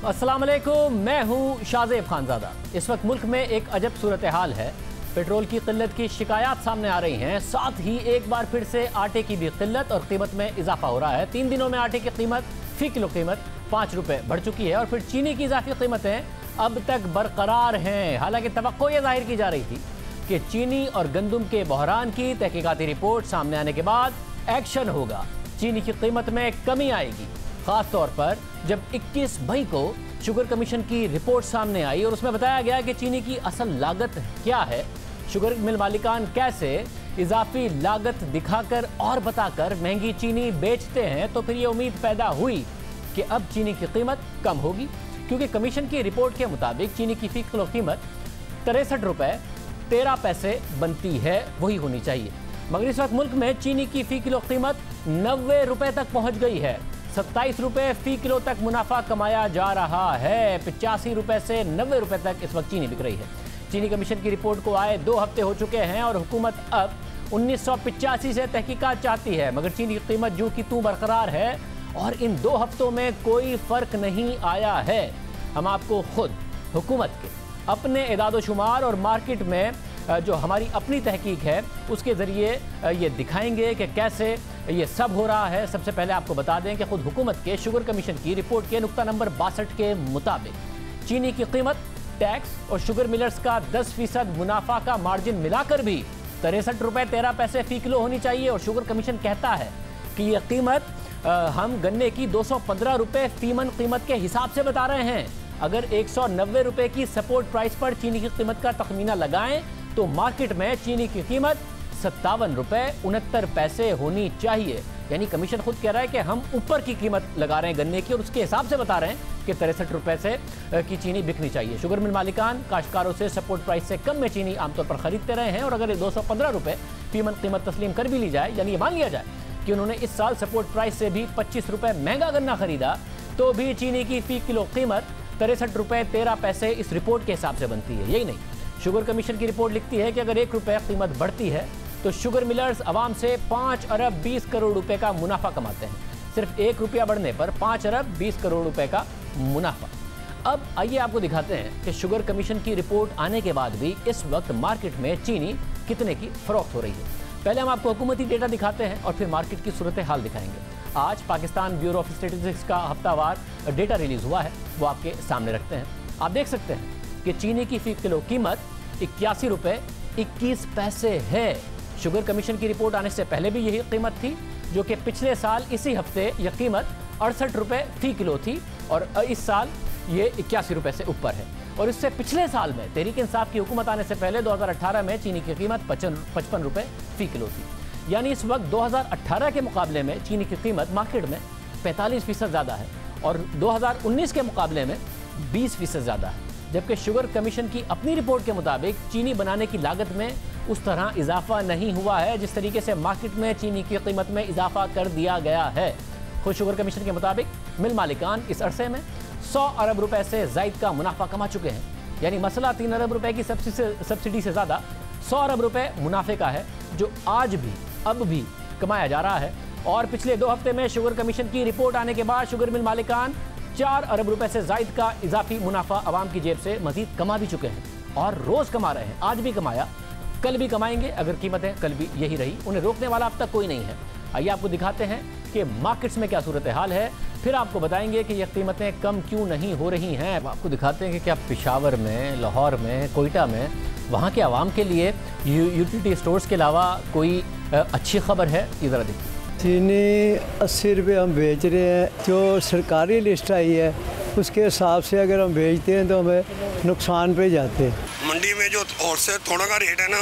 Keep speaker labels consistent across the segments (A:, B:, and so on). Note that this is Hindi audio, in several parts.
A: अस्सलाम वालेकुम, मैं हूं शाहजेब खानजादा। इस वक्त मुल्क में एक अजब सूरत हाल है। पेट्रोल की किल्लत की शिकायत सामने आ रही हैं, साथ ही एक बार फिर से आटे की भी किल्लत और कीमत में इजाफा हो रहा है। 3 दिनों में आटे की कीमत फी किलो कीमत 5 रुपए बढ़ चुकी है और फिर चीनी की इजाफी कीमतें अब तक बरकरार हैं। हालांकि तवक्को ये जाहिर की जा रही थी कि चीनी और गंदम के बहरान की तहकीकाती रिपोर्ट सामने आने के बाद एक्शन होगा, चीनी की कीमत में कमी आएगी। खास तौर पर जब 21 मई को शुगर कमीशन की रिपोर्ट सामने आई और उसमें बताया गया कि चीनी की असल लागत क्या है, शुगर मिल मालिकान कैसे इजाफी लागत दिखाकर और बताकर महंगी चीनी बेचते हैं, तो फिर ये उम्मीद पैदा हुई कि अब चीनी की कीमत कम होगी, क्योंकि कमीशन की रिपोर्ट के मुताबिक चीनी की फी किलो कीमत 63 रुपए 13 पैसे बनती है, वही होनी चाहिए। मगर इस वक्त मुल्क में चीनी की फी किलो कीमत 90 रुपए तक पहुंच गई है। 27 रुपए फी किलो तक मुनाफा कमाया जा रहा है। 85 रुपए से 90 रुपए तक इस वक्त चीनी बिक रही है। चीनी कमीशन की रिपोर्ट को आए 2 हफ्ते हो चुके हैं और हुकूमत अब 1985 से तहकीकात चाहती है, मगर चीनी की कीमत जो की तू बरकरार है और इन 2 हफ्तों में कोई फर्क नहीं आया है। हम आपको खुद हुकूमत के अपने इदाद शुमार और मार्केट में जो हमारी अपनी तहकीक है उसके ज़रिए ये दिखाएंगे कि कैसे ये सब हो रहा है। सबसे पहले आपको बता दें कि खुद हुकूमत के शुगर कमीशन की रिपोर्ट के नुक्ता नंबर 62 के मुताबिक चीनी की कीमत टैक्स और शुगर मिलर्स का 10% मुनाफा का मार्जिन मिलाकर भी 63 रुपए 13 पैसे फी किलो होनी चाहिए। और शुगर कमीशन कहता है कि यह कीमत हम गन्ने की 215 रुपए फीमन कीमत के हिसाब से बता रहे हैं। अगर 190 रुपए की सपोर्ट प्राइस पर चीनी की कीमत का तखमीना लगाएं तो मार्केट में चीनी की कीमत 57 रुपए 69 पैसे होनी चाहिए। यानी कमीशन खुद कह रहा है कि हम ऊपर की कीमत लगा रहे हैं गन्ने की और उसके हिसाब से बता रहे हैं कि 63 रुपए से की चीनी बिकनी चाहिए। शुगर मिल मालिकान काश्तकारों से सपोर्ट प्राइस से कम में चीनी आमतौर पर खरीदते रहे हैं और अगर 215 रुपए फीमन कीमत तस्लीम कर भी ली जाए, यानी ये मान लिया जाए कि उन्होंने इस साल सपोर्ट प्राइस से भी 25 रुपए महंगा गन्ना खरीदा, तो भी चीनी की फी किलो कीमत 63 रुपए 13 पैसे इस रिपोर्ट के हिसाब से बनती है। यही नहीं, शुगर कमीशन की रिपोर्ट लिखती है कि अगर 1 रुपए कीमत बढ़ती है तो शुगर मिलर्स अवाम से 5 अरब 20 करोड़ रुपए का मुनाफा कमाते हैं। सिर्फ 1 रुपया बढ़ने पर 5 अरब 20 करोड़ रुपए का मुनाफा। अब आइए आपको दिखाते हैं कि शुगर कमीशन की रिपोर्ट आने के बाद भी इस वक्त मार्केट में चीनी कितने की फरोख्त हो रही है। पहले हम आपको हुकूमती डेटा दिखाते हैं और फिर मार्केट की सूरत हाल दिखाएंगे। आज पाकिस्तान ब्यूरो ऑफ स्टैटिस्टिक्स का हफ्तावार डेटा रिलीज हुआ है, वो आपके सामने रखते हैं। आप देख सकते हैं कि चीनी की फी किलो कीमत 81 रुपए 21 पैसे है। शुगर कमीशन की रिपोर्ट आने से पहले भी यही कीमत थी, जो कि पिछले साल इसी हफ्ते यह कीमत 68 रुपए फी किलो थी और इस साल ये 81 रुपए से ऊपर है। और इससे पिछले साल में तहरीक इंसाफ की हुकूमत आने से पहले 2018 में चीनी की कीमत 55 रुपए फी किलो थी। यानी इस वक्त 2018 के मुकाबले में चीनी की कीमत मार्केट में 45% ज़्यादा है और 2019 के मुकाबले में 20% ज़्यादा है। जबकि शुगर कमीशन की अपनी रिपोर्ट के मुताबिक चीनी बनाने की लागत में उस तरह इजाफा नहीं हुआ है जिस तरीके से मार्केट में चीनी की कीमत में इजाफा कर दिया गया है। खुद शुगर कमीशन के मुताबिक मिल मालिकान इस अरसे में 100 अरब रुपए से जायद का मुनाफा कमा चुके हैं। यानी मसला 3 अरब रुपए की सब्सिडी से ज़्यादा 100 अरब रुपए मुनाफे का है, जो आज भी अब भी कमाया जा रहा है। और पिछले 2 हफ्ते में शुगर कमीशन की रिपोर्ट आने के बाद शुगर मिल मालिकान 4 अरब रुपए से जायद का इजाफी मुनाफा आवाम की जेब से मजीद कमा भी चुके हैं और रोज़ कमा रहे हैं। आज भी कमाया, कल भी कमाएंगे अगर कीमतें कल भी यही रही। उन्हें रोकने वाला अब तक कोई नहीं है। आइए आपको दिखाते हैं कि मार्केट्स में क्या सूरत हाल है, फिर आपको बताएंगे कि ये कीमतें कम क्यों नहीं हो रही हैं। आपको दिखाते हैं कि क्या पेशावर में, लाहौर में, कोयटा में वहाँ के आवाम के लिए यूटिलिटी स्टोर्स के अलावा कोई अच्छी खबर है। ये ज़रा देखिए,
B: चीनी 80 रुपये हम बेच रहे हैं। जो सरकारी लिस्ट आई है उसके हिसाब से अगर हम बेचते हैं तो हमें नुकसान पे जाते हैं।
C: मंडी में जो होलसेल थोड़ा का रेट है ना,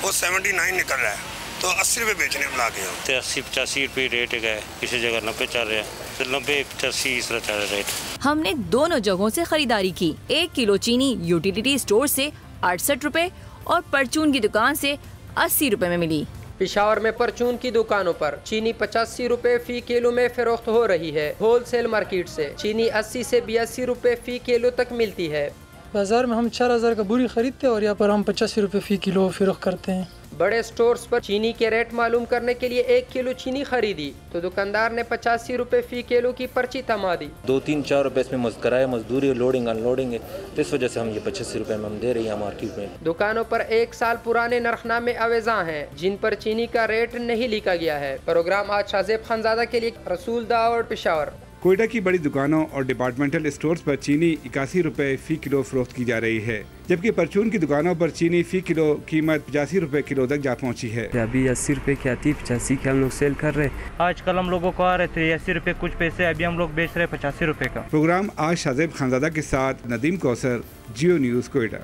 C: वो 79 निकल रहा है, तो 80 रुपये बेचने में लागे हम।
D: 80-85 रुपये रेट है, किसी जगह 90 चल रहा है, तो 90-85 इस तरह चल रहा रेट।
E: हमने दोनों जगहों से खरीदारी की। 1 किलो चीनी यूटिलिटी स्टोर से 68 रुपए और परचून की दुकान से 80 रुपए में मिली।
F: पेशावर में परचून की दुकानों पर चीनी 85 रुपए फी किलो में फरोख्त हो रही है। होलसेल मार्केट से चीनी 80 से 82 रुपए फी किलो तक मिलती है।
G: बाज़ार में हम 4000 का बोरी खरीदते हैं और यहाँ पर हम 85 रुपये फ़ी किलो फ़रोख्त करते हैं।
F: बड़े स्टोर्स पर चीनी के रेट मालूम करने के लिए 1 किलो चीनी खरीदी तो दुकानदार ने 85 रुपये फ़ी किलो की पर्ची थमा दी।
H: 2-3-4 रुपये इसमें किराया मजदूरी लोडिंग अनलोडिंग है, तो इस वजह से हम ये 85 रुपये में हम दे रहे हैं मार्केट में।
F: दुकानों पर 1 साल पुराने नरखनामे अवेजा हैं जिन पर चीनी का रेट नहीं लिखा गया है। प्रोग्राम आज शाज़ेब खानज़ादा के लिए, रसूल दाऊद, पेशावर।
I: कोयटा की बड़ी दुकानों और डिपार्टमेंटल स्टोर्स पर चीनी 81 रुपये फ़ी किलो फरोख्त की जा रही है, जबकि परचून की दुकानों पर चीनी फ़ी किलो कीमत 85 रुपये किलो तक जा पहुंची है।
J: अभी 80 रुपये की आती, 85 के हम लोग सेल कर रहे हैं।
K: आजकल हम लोगों को आ रहे थे 80 रुपये कुछ पैसे, अभी हम लोग बेच रहे 85 रुपये का।
I: प्रोग्राम आज शाज़ेब खानज़ादा के साथ नदीम कौसर, जियो न्यूज़ कोयटा।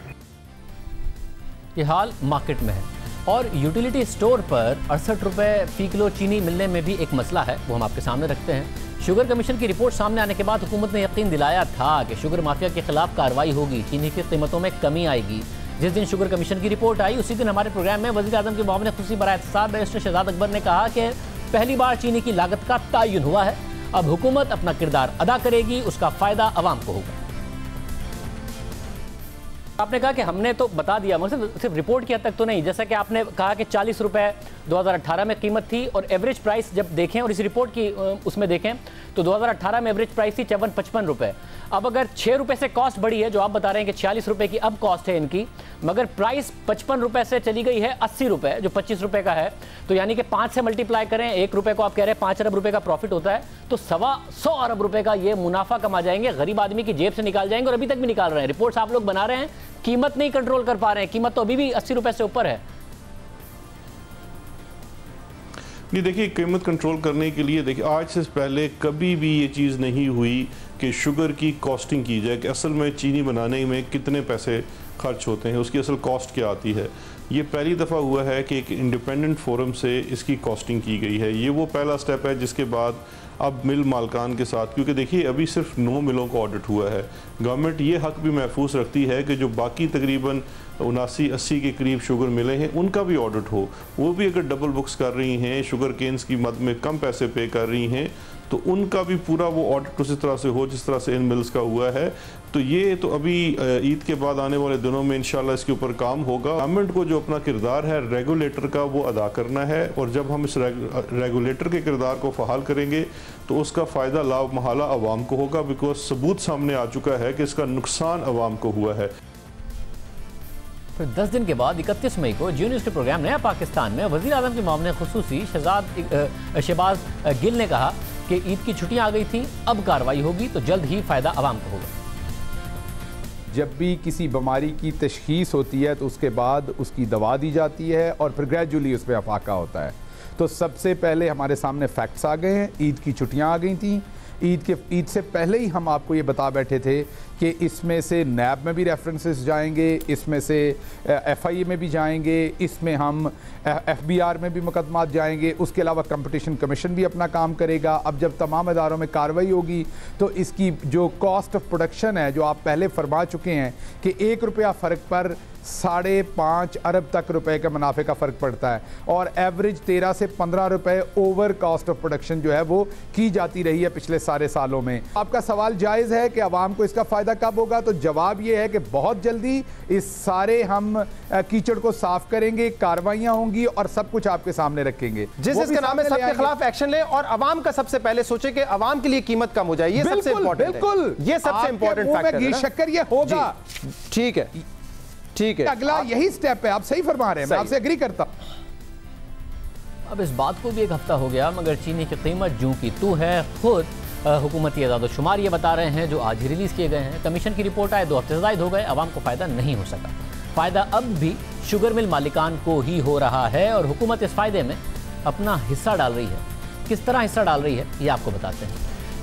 A: ये हाल मार्केट में है और यूटिलिटी स्टोर पर 68 रुपये फ़ी किलो चीनी मिलने में भी एक मसला है, वो हम आपके सामने रखते हैं। शुगर कमीशन की रिपोर्ट सामने आने के बाद हुकूमत ने यकीन दिलाया था कि शुगर माफिया के खिलाफ कार्रवाई होगी, चीनी की कीमतों में कमी आएगी। जिस दिन शुगर कमीशन की रिपोर्ट आई उसी दिन हमारे प्रोग्राम में वज़ीर आज़म के मामले खुसूसी बराए एहतसाब बैरिस्टर शहजाद अकबर ने कहा कि पहली बार चीनी की लागत का तयन हुआ है, अब हुकूमत अपना किरदार अदा करेगी, उसका फ़ायदा अवाम को होगा। आपने कहा कि हमने तो बता दिया, मतलब सिर्फ रिपोर्ट की हद तक तो नहीं, जैसा कि आपने कहा कि 40 रुपये 2018 में कीमत थी और एवरेज प्राइस जब देखें और इस रिपोर्ट की उसमें देखें तो 2018 में एवरेज प्राइस थी 54-55 रुपये। अब अगर 6 रुपये से कॉस्ट बढ़ी है, जो आप बता रहे हैं कि 46 रुपये की अब कॉस्ट है इनकी, मगर प्राइस 55 रुपये से चली गई है 80 रुपये, जो 25 रुपये का है, तो यानी कि 5 से मल्टीप्लाई करें, 1 रुपये को आप कह रहे हैं 5 अरब रुपये का प्रॉफिट होता है, तो 125 अरब रुपये का ये मुनाफा कमा जाएंगे, गरीब आदमी की जेब से निकाल जाएंगे और अभी तक भी निकाल रहे हैं। रिपोर्ट्स आप लोग बना रहे हैं, कीमत नहीं कंट्रोल कर पा रहे हैं, कीमत तो अभी भी 80 रुपये से ऊपर है।
L: नहीं, देखिए कीमत कंट्रोल करने के लिए देखिए आज से पहले कभी भी ये चीज़ नहीं हुई कि शुगर की कॉस्टिंग की जाए कि असल में चीनी बनाने में कितने पैसे खर्च होते हैं, उसकी असल कॉस्ट क्या आती है। ये पहली दफ़ा हुआ है कि एक इंडिपेंडेंट फोरम से इसकी कॉस्टिंग की गई है। ये वो पहला स्टेप है जिसके बाद अब मिल मालकान के साथ, क्योंकि देखिए अभी सिर्फ 9 मिलों का ऑडिट हुआ है, गवर्नमेंट ये हक भी महफूज रखती है कि जो बाकी तकरीबन 79-80 के करीब शुगर मिले हैं उनका भी ऑडिट हो। वो भी अगर डबल बुक्स कर रही हैं, शुगर केन्स की मद में कम पैसे पे कर रही हैं, तो उनका भी पूरा वो ऑडिट उसी तरह से हो जिस तरह से इन मिल्स का हुआ है। तो ये तो अभी ईद के बाद आने वाले दिनों में इंशाल्लाह इसके ऊपर काम होगा। गवर्नमेंट को जो अपना किरदार है रेगुलेटर का वो अदा करना है, और जब हम इस रेगुलेटर के किरदार को फ़हाल करेंगे तो उसका फ़ायदा लाभ महाला अवाम को होगा, बिकॉज सबूत सामने आ चुका है कि इसका नुकसान अवाम को हुआ है।
A: फिर 10 दिन के बाद 31 मई को जियो न्यूज़ के प्रोग्राम नया पाकिस्तान में वज़ीर आज़म के मामले खुसूसी शहबाज गिल ने कहा कि ईद की छुट्टियां आ गई थी, अब कार्रवाई होगी तो जल्द ही फ़ायदा अवाम को होगा।
M: जब भी किसी बीमारी की तशखीस होती है तो उसके बाद उसकी दवा दी जाती है और फिर ग्रेजुअली उस पर अफाका होता है। तो सबसे पहले हमारे सामने फैक्ट्स आ गए हैं, ईद की छुट्टियां आ गई थी, ईद से पहले ही हम आपको ये बता बैठे थे कि इसमें से नैब में भी रेफरेंसेस जाएंगे, इसमें से FIA में भी जाएंगे, इसमें हम FBR में भी मुकदमात जाएंगे, उसके अलावा कंपटीशन कमीशन भी अपना काम करेगा। अब जब तमाम इदारों में कार्रवाई होगी तो इसकी जो कॉस्ट ऑफ प्रोडक्शन है, जो आप पहले फरमा चुके हैं कि 1 रुपया फ़र्क पर 5.5 अरब तक रुपए का मुनाफे का फ़र्क पड़ता है, और एवरेज 13 से 15 रुपए ओवर कॉस्ट ऑफ प्रोडक्शन जो है वो की जाती रही है पिछले सारे सालों में। आपका सवाल जायज़ है कि आवाम को इसका फ़ायदा कब होगा, तो जवाब ये है कि बहुत जल्दी इस सारे हम कीचड़ को साफ करेंगे, कार्रवाइयाँ होंगी और सब कुछ आपके सामने रखेंगे।
N: जिस इसका नाम है सबके खिलाफ एक्शन ले और आवाम का सबसे पहले सोचे कि आवाम के लिए कीमत कम हो जाए, ये सबसे इंपॉर्टेंट है। बिल्कुल, ये सबसे इंपॉर्टेंट फैक्टर है।
M: शक्कर ये होगा,
N: ठीक है, ठीक है,
M: अगला यही स्टेप है। आप सही फरमा रहे हैं, मैं आपसे एग्री करता हूं।
A: अब इस बात को भी एक हफ्ता हो गया मगर चीनी की कीमत जूं की तू है। खुद हुकूमती इदाद-ओ-शुमार ये बता रहे हैं जो आज ही रिलीज़ किए गए हैं। कमीशन की रिपोर्ट आए 2 हफ्ते से ज़ायद हो गए, आवाम को फ़ायदा नहीं हो सका। फ़ायदा अब भी शुगर मिल मालिकान को ही हो रहा है और हुकूमत इस फ़ायदे में अपना हिस्सा डाल रही है। किस तरह हिस्सा डाल रही है ये आपको बताते हैं।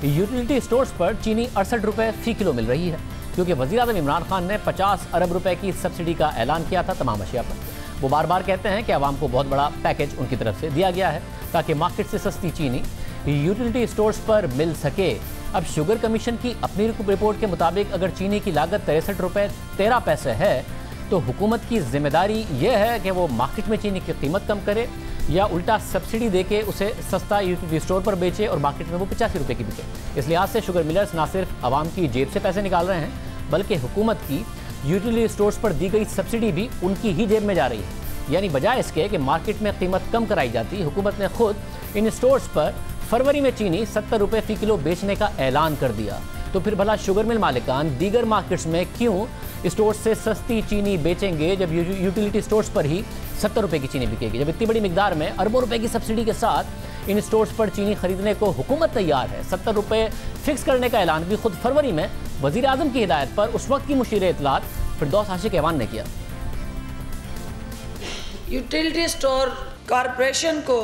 A: यूटिलिटी स्टोर्स पर चीनी 68 रुपये फ़ी किलो मिल रही है, क्योंकि वज़ीर आज़म इमरान खान ने 50 अरब रुपए की सब्सिडी का ऐलान किया था तमाम अशिया पर। वो बार बार कहते हैं कि आवाम को बहुत बड़ा पैकेज उनकी तरफ से दिया गया है ताकि मार्केट से सस्ती चीनी यूटिलिटी स्टोर्स पर मिल सके। अब शुगर कमीशन की अपनी रिपोर्ट के मुताबिक अगर चीनी की लागत 63 रुपये 13 पैसे है तो हुकूमत की जिम्मेदारी यह है कि वो मार्केट में चीनी की कीमत कम करे या उल्टा सब्सिडी देके उसे सस्ता यूटिलिटी स्टोर पर बेचे और मार्केट में वो 85 रुपये की बिके। इस लिहाज से शुगर मिलर्स ना सिर्फ आवाम की जेब से पैसे निकाल रहे हैं बल्कि हुकूमत की यूटिलिटी स्टोर्स पर दी गई सब्सिडी भी उनकी ही जेब में जा रही है। यानी बजाय इसके कि मार्केट में कीमत कम कराई जाती, हुकूमत ने खुद इन स्टोर्स पर फरवरी में चीनी 70 रुपये फी किलो बेचने का ऐलान कर दिया। तो फिर भला शुगर मिल मालिकान दीगर मार्केट्स में क्यों स्टोर्स से सस्ती चीनी बेचेंगे जब यूटिलिटी स्टोर्स पर ही 70 रुपये की चीनी बिकेगी? जब इतनी बड़ी मिकदार में अरबों रुपए की सब्सिडी के साथ इन स्टोर्स पर चीनी खरीदने को हुकूमत तैयार है। 70 रुपये फिक्स करने का ऐलान भी खुद फरवरी में वजीर आजम की हिदायत पर उस वक्त की मुशीर इत्तलात फिरदौस आशिक ऐवान ने किया।
O: यूटिलिटी स्टोर कॉरपोरेशन को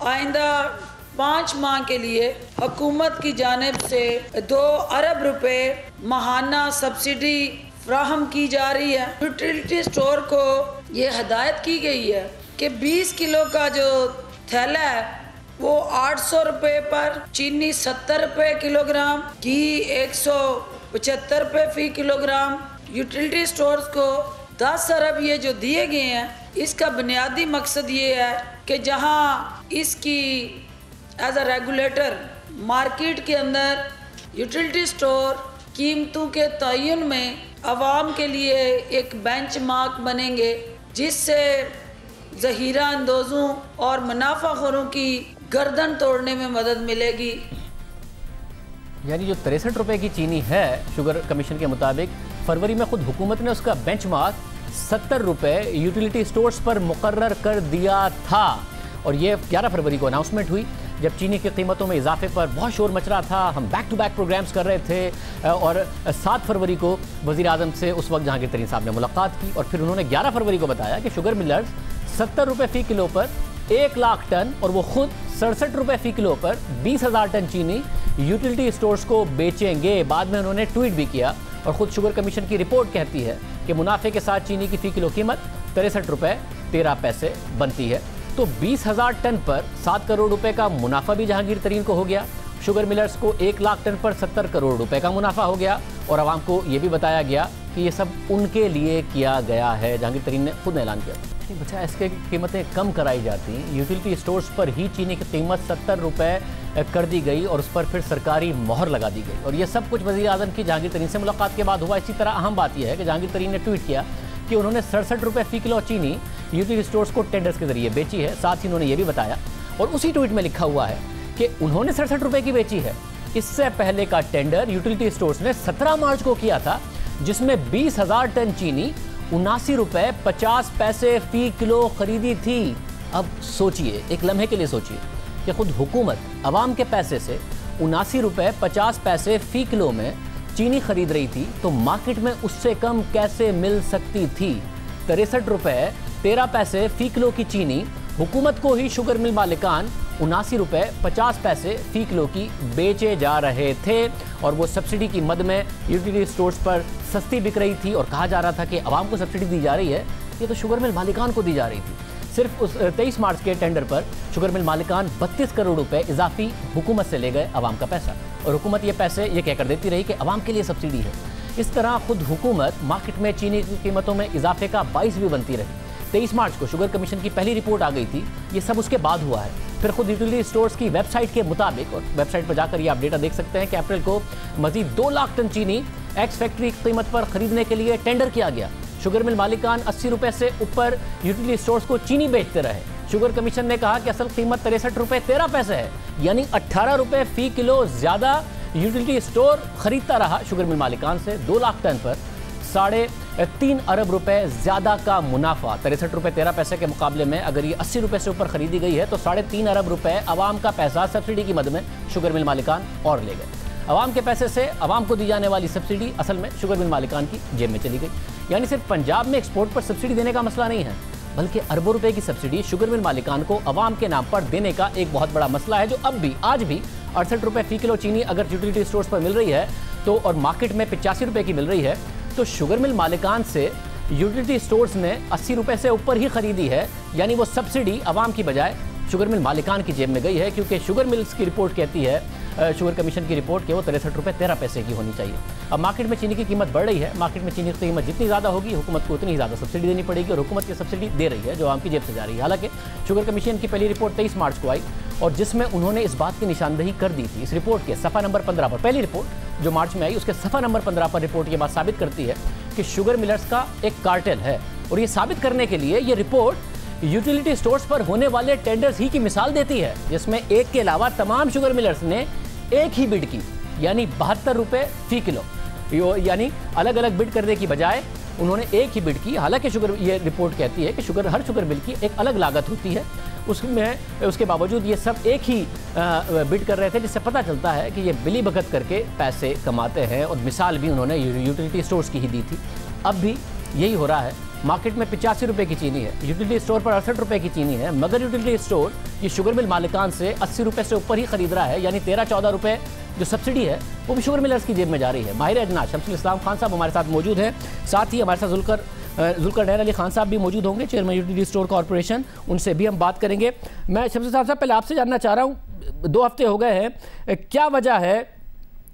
O: आइंदा 5 माह के लिए हुकूमत की जानिब से 2 अरब रुपए माहाना सब्सिडी फ्राहम की जा रही है। यूटिलिटी स्टोर को ये हिदायत की गई है कि 20 किलो का जो थैला है वो 800 रुपये पर, चीनी 70 रुपये किलोग्राम, घी 175 रुपये फी किलोग्राम। यूटिलिटी स्टोर्स को 10 अरब ये जो दिए गए हैं, इसका बुनियादी मकसद ये है कि जहां इसकी एज अ रेगुलेटर मार्केट के अंदर यूटिलिटी स्टोर कीमतों के तयन में आवाम के लिए एक बेंचमार्क बनेंगे, जिससे ज़हीरा अंदोज़ों और मुनाफाखोरों की गर्दन तोड़ने में मदद मिलेगी।
A: यानी जो 63 रुपये की चीनी है शुगर कमीशन के मुताबिक, फरवरी में खुद हुकूमत ने उसका बेंचमार्क 70 रुपये यूटिलिटी स्टोर्स पर मुकर्रर कर दिया था। और ये 11 फरवरी को अनाउंसमेंट हुई जब चीनी की कीमतों में इजाफे पर बहुत शोर मच रहा था। हम बैक टू बैक प्रोग्राम्स कर रहे थे और 7 फरवरी को वज़ीर आज़म से उस वक्त जहांगीर तरीन साहब ने मुलाकात की और फिर उन्होंने 11 फरवरी को बताया कि शुगर मिलर्स 70 रुपये फ़ी किलो पर 1 लाख टन और वो खुद 67 रुपये फ़ी किलो पर 20,000 टन चीनी यूटिलिटी स्टोर्स को बेचेंगे। बाद में उन्होंने ट्वीट भी किया और ख़ुद शुगर कमीशन की रिपोर्ट कहती है कि मुनाफे के साथ चीनी की फ़ी किलो कीमत 63 रुपये 13 पैसे बनती है। तो 20,000 टन पर 7 करोड़ रुपए का मुनाफा भी जहांगीर तरीन को हो गया। शुगर मिलर्स को 1 लाख टन पर 70 करोड़ रुपए का मुनाफा हो गया और आवाम को ये भी बताया गया कि ये सब उनके लिए किया गया है। जहांगीर तरीन ने खुद ऐलान किया बच्चा इसके कीमतें कम कराई जाती, यूटिलिटी स्टोर्स पर ही चीनी की कीमत 70 रुपये कर दी गई और उस पर फिर सरकारी मोहर लगा दी गई। और ये सब कुछ वज़ीर आज़म की जहांगीर तरीन से मुलाकात के बाद हुआ। इसी तरह अहम बात यह है कि जहांगीर तरीन ने ट्वीट किया कि उन्होंने 67 रुपये फ़ी किलो चीनी यूटिलिटी स्टोर्स को टेंडर्स के जरिए बेची है। साथ ही उन्होंने ये भी बताया और उसी ट्वीट में लिखा हुआ है कि उन्होंने 67 रुपये की बेची है। इससे पहले का टेंडर यूटिलिटी स्टोर्स ने 17 मार्च को किया था, जिसमें 20,000 टन चीनी 79 रुपये 50 पैसे फ़ी किलो खरीदी थी। अब सोचिए, एक लम्हे के लिए सोचिए कि खुद हुकूमत आवाम के पैसे से 79 रुपये 50 पैसे फ़ी किलो में चीनी खरीद रही थी, तो मार्केट में उससे कम कैसे मिल सकती थी? 63 रुपये 13 पैसे फ़ी किलो की चीनी हुकूमत को ही शुगर मिल मालिकान 79 रुपये 50 पैसे फ़ी किलो की बेचे जा रहे थे और वो सब्सिडी की मद में यूटिलिटी स्टोर्स पर सस्ती बिक रही थी और कहा जा रहा था कि आवाम को सब्सिडी दी जा रही है, ये तो शुगर मिल मालिकान को दी जा रही थी। सिर्फ उस 23 मार्च के टेंडर पर शुगर मिल मालिकान 32 करोड़ रुपए इजाफी हुकूमत से ले गए आवाम का पैसा और हुकूमत ये पैसे ये कहकर देती रही कि आवाम के लिए सब्सिडी है। इस तरह खुद हुकूमत मार्केट में चीनी की कीमतों में इजाफे का बाइस भी बनती रही। 23 मार्च को शुगर कमीशन की पहली रिपोर्ट आ गई थी, ये सब उसके बाद हुआ है। फिर खुद यूटिलिटी स्टोर्स की वेबसाइट के मुताबिक, और वेबसाइट पर जाकर ये आप डेटा देख सकते हैं कि अप्रैल को मजीद 2 लाख टन चीनी एक्स फैक्ट्री कीमत पर खरीदने के लिए टेंडर किया गया। शुगर मिल मालिकान 80 रुपये से ऊपर यूटिलिटी स्टोर्स को चीनी बेचते रहे। शुगर कमीशन ने कहा कि असल कीमत 63 रुपये 13 पैसे है, यानी 18 रुपये फ़ी किलो ज़्यादा यूटिलिटी स्टोर खरीदता रहा शुगर मिल मालिकान से। 2 लाख टन पर 3.5 अरब रुपए ज़्यादा का मुनाफा। 63 रुपये 13 पैसे के मुकाबले में अगर ये 80 रुपये से ऊपर खरीदी गई है तो 3.5 अरब रुपए आवाम का पैसा सब्सिडी की मद में शुगर मिल मालिकान और ले गए। आवाम के पैसे से आवाम को दी जाने वाली सब्सिडी असल में शुगर मिल मालिकान की जेब में चली गई। यानी सिर्फ पंजाब में एक्सपोर्ट पर सब्सिडी देने का मसला नहीं है, बल्कि अरबों रुपए की सब्सिडी शुगर मिल मालिकान को आवाम के नाम पर देने का एक बहुत बड़ा मसला है, जो अब भी आज भी 68 रुपये फ़ी किलो चीनी अगर यूटिलिटी स्टोर्स पर मिल रही है तो और मार्केट में 85 रुपये की मिल रही है, तो शुगर मिल मालिकान से यूटिलिटी स्टोर्स ने 80 रुपये से ऊपर ही खरीदी है। यानी वो सब्सिडी आवाम की बजाय शुगर मिल मालिकान की जेब में गई है, क्योंकि शुगर मिल्स की रिपोर्ट कहती है, शुगर कमीशन की रिपोर्ट के वो 63 रुपये 13 पैसे की होनी चाहिए। अब मार्केट में चीनी की कीमत बढ़ रही है, मार्केट में चीनी की कीमत जितनी ज़्यादा होगी हुकूमत को उतनी ही ज़्यादा सब्सिडी देनी पड़ेगी और हुकूमत की सब्सिडी दे रही है जो आम की जेब से जा रही है। हालांकि शुगर कमीशन की पहली रिपोर्ट 23 मार्च को आई और जिसमें उन्होंने इस बात की निशानदही कर दी थी। इस रिपोर्ट के सफ़ा नंबर 15 पर, पहली रिपोर्ट जो मार्च में आई उसके सफ़ा नंबर 15 पर रिपोर्ट ये बात साबित करती है कि शुगर मिलर्स का एक कार्टेल है। और ये साबित करने के लिए ये रिपोर्ट यूटिलिटी स्टोर्स पर होने वाले टेंडर्स ही की मिसाल देती है, जिसमें एक के अलावा तमाम शुगर मिलर्स ने एक ही बिड की, यानी 72 रुपए फी किलो। यानी अलग अलग बिड करने की बजाय उन्होंने एक ही बिड की। हालांकि शुगर, ये रिपोर्ट कहती है कि हर शुगर मिल की एक अलग लागत होती है, उसके बावजूद ये सब एक ही बिड कर रहे थे, जिससे पता चलता है कि ये बिली भगत करके पैसे कमाते हैं। और मिसाल भी उन्होंने यूटिलिटी स्टोर्स की ही दी थी। अब भी यही हो रहा है। मार्केट में 85 रुपए की चीनी है, यूटिलिटी स्टोर पर 68 रुपए की चीनी है, मगर यूटिलिटी स्टोर ये शुगर मिल मालिकान से 80 रुपए से ऊपर ही खरीद रहा है, यानी 13-14 रुपए जो सब्सिडी है वो भी शुगर मिलर्स की जेब में जा रही है। माहिर अजनास शम्सुल इस्लाम खान साहब हमारे साथ मौजूद हैं, साथ ही हमारे साथ जुल्कर अली खान साहब भी मौजूद होंगे, चेयरमैन यूटिलिटी स्टोर कॉर्पोरेशन, उनसे भी हम बात करेंगे। मैं शम्सुल साहब पहले आपसे जानना चाह रहा हूँ, 2 हफ्ते हो गए हैं, क्या वजह है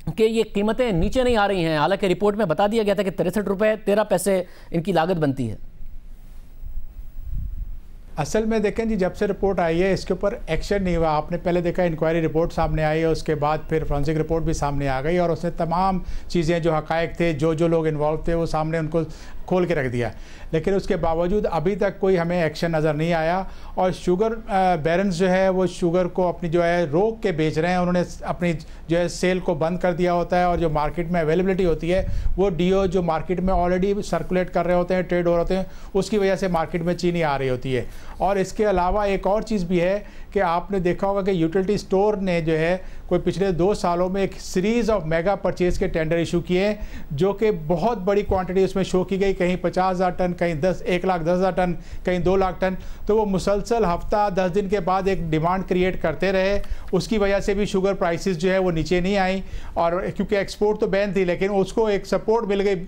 A: कि ये कीमतें नीचे नहीं आ रही हैं? हालांकि रिपोर्ट में बता दिया गया था कि 63 रुपये 13 पैसे इनकी लागत बनती है।
P: असल में देखें जी, जब से रिपोर्ट आई है इसके ऊपर एक्शन नहीं हुआ। आपने पहले देखा इंक्वायरी रिपोर्ट सामने आई है, उसके बाद फिर फॉरेंसिक रिपोर्ट भी सामने आ गई और उसने तमाम चीज़ें जो हकायक थे, जो लोग इन्वॉल्व थे, वो सामने उनको खोल के रख दिया। लेकिन उसके बावजूद अभी तक कोई हमें एक्शन नज़र नहीं आया। और शुगर बैरन्स जो है वो शुगर को अपनी जो है रोक के बेच रहे हैं। उन्होंने अपनी जो है सेल को बंद कर दिया होता है और जो मार्केट में अवेलेबिलिटी होती है वो डीओ जो मार्केट में ऑलरेडी सर्कुलेट कर रहे होते हैं, ट्रेड हो रहे होते हैं, उसकी वजह से मार्केट में चीनी आ रही होती है। और इसके अलावा एक और चीज़ भी है कि आपने देखा होगा कि यूटिलिटी स्टोर ने जो है कोई पिछले 2 सालों में एक सीरीज़ ऑफ मेगा परचेज़ के टेंडर इशू किए, जो कि बहुत बड़ी क्वांटिटी उसमें शो की गई, कहीं 50,000 टन, कहीं 1,10,000 टन, कहीं 2 लाख टन। तो वो मुसलसल हफ्ता 10 दिन के बाद एक डिमांड क्रिएट करते रहे। उसकी वजह से भी शुगर प्राइसेस जो है वो नीचे नहीं आई। और क्योंकि एक्सपोर्ट तो बैन थी, लेकिन उसको एक सपोर्ट मिल गई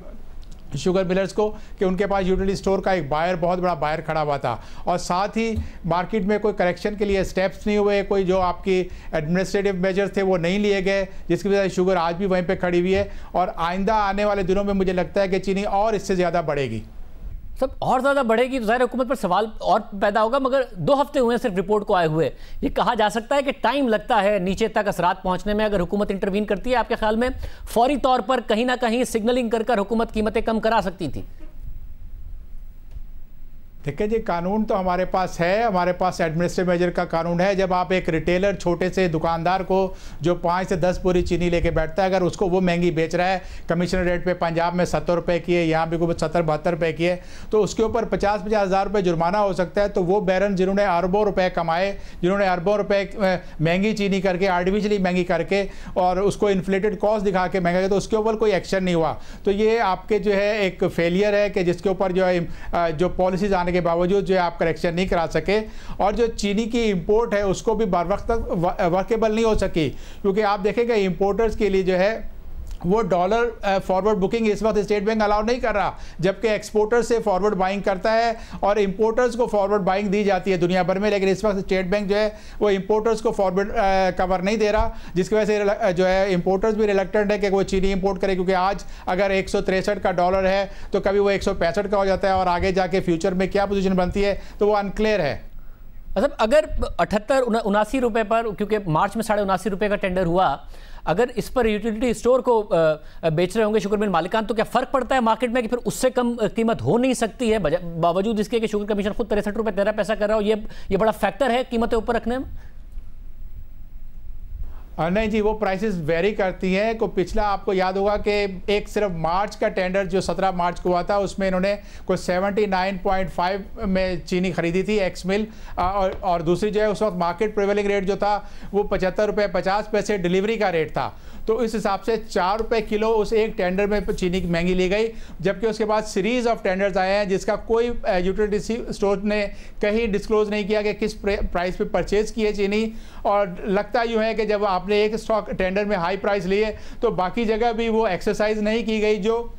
P: शुगर मिलर्स को कि उनके पास यूटिलिटी स्टोर का एक बायर, बहुत बड़ा बायर खड़ा हुआ था। और साथ ही मार्केट में कोई करेक्शन के लिए स्टेप्स नहीं हुए, कोई जो आपकी एडमिनिस्ट्रेटिव मेजर्स थे वो नहीं लिए गए, जिसकी वजह से शुगर आज भी वहीं पे खड़ी हुई है। और आइंदा आने वाले दिनों में मुझे लगता है कि चीनी और इससे ज़्यादा बढ़ेगी।
A: सब और ज़्यादा बढ़ेगी तो ज़ाहिर हुकूमत पर सवाल और पैदा होगा। मगर 2 हफ्ते हुए हैं सिर्फ रिपोर्ट को आए हुए। ये कहा जा सकता है कि टाइम लगता है नीचे तक असरात पहुंचने में। अगर हुकूमत इंटरवीन करती है, आपके ख्याल में फौरी तौर पर कहीं ना कहीं सिग्नलिंग कर हुकूमत कीमतें कम करा सकती थी?
P: देखिए जी, कानून तो हमारे पास है, हमारे पास एडमिनिस्ट्रेटिव मेजर का कानून है। जब आप एक रिटेलर, छोटे से दुकानदार को जो 5 से 10 बोरी चीनी लेके बैठता है, अगर उसको वो महंगी बेच रहा है, कमीशन रेट पे पंजाब में 70 रुपये की है, यहाँ भी कोई 70-72 रुपये की है, तो उसके ऊपर 50-50 हज़ार रुपये जुर्माना हो सकता है। तो वो बैरन जिन्होंने अरबों रुपये कमाए, जिन्होंने अरबों रुपये महंगी चीनी करके, आर्टिफिशियली महंगी करके और उसको इन्फ्लेटेड कॉस्ट दिखा के महंगा किया, तो उसके ऊपर कोई एक्शन नहीं हुआ। तो ये आपके जो है एक फेलियर है कि जिसके ऊपर जो है जो पॉलिसीज आने के बावजूद जो है आप करेक्शन नहीं करा सके। और जो चीनी की इंपोर्ट है उसको भी बर वक्त तक वर्केबल नहीं हो सकी, क्योंकि आप देखेंगे इंपोर्टर्स के लिए जो है वो डॉलर फॉरवर्ड बुकिंग इस वक्त स्टेट बैंक अलाउ नहीं कर रहा, जबकि एक्सपोर्टर से फॉरवर्ड बाइंग करता है और इंपोर्टर्स को फॉरवर्ड बाइंग दी जाती है दुनिया भर में। लेकिन इस वक्त स्टेट बैंक जो है वो इंपोर्टर्स को फॉरवर्ड कवर नहीं दे रहा, जिसकी वजह से जो है इंपोर्टर्स भी रिलक्टेंट है कि वो चीनी इंपोर्ट करे, क्योंकि आज अगर 163 का डॉलर है तो कभी वो 165 का हो जाता है और आगे जाके फ्यूचर में क्या पोजीशन बनती है तो वो अनक्लियर है।
A: मतलब अगर 78-79 रुपये पर, क्योंकि मार्च में 79.5 रुपये का टेंडर हुआ, अगर इस पर यूटिलिटी स्टोर को बेच रहे होंगे शुगर मिल मालिकान, तो क्या फ़र्क पड़ता है मार्केट में कि फिर उससे कम कीमत हो नहीं सकती है, बावजूद इसके कि शुगर कमीशन खुद 63 रुपये 13 पैसा कर रहा हो? ये बड़ा फैक्टर है कीमतें ऊपर रखने में?
P: नहीं जी, वो प्राइसेस वेरी करती हैं। को पिछला आपको याद होगा कि एक सिर्फ मार्च का टेंडर जो 17 मार्च को हुआ था, उसमें इन्होंने कोई 79.5 में चीनी खरीदी थी एक्स मिल, और दूसरी जो है उस वक्त मार्केट प्रिवेलिंग रेट जो था वो 75 रुपये 50 पैसे डिलीवरी का रेट था। तो इस हिसाब से 4 रुपये किलो उस एक टेंडर में चीनी महंगी ली गई, जबकि उसके बाद सीरीज़ ऑफ टेंडर्स आए हैं जिसका कोई यूटिलिटी स्टोर ने कहीं डिस्क्लोज नहीं किया कि किस प्राइस पे परचेज़ की है चीनी। और लगता यूँ है कि जब आपने एक स्टॉक टेंडर में हाई प्राइस लिए तो बाकी जगह भी वो एक्सरसाइज नहीं की गई जो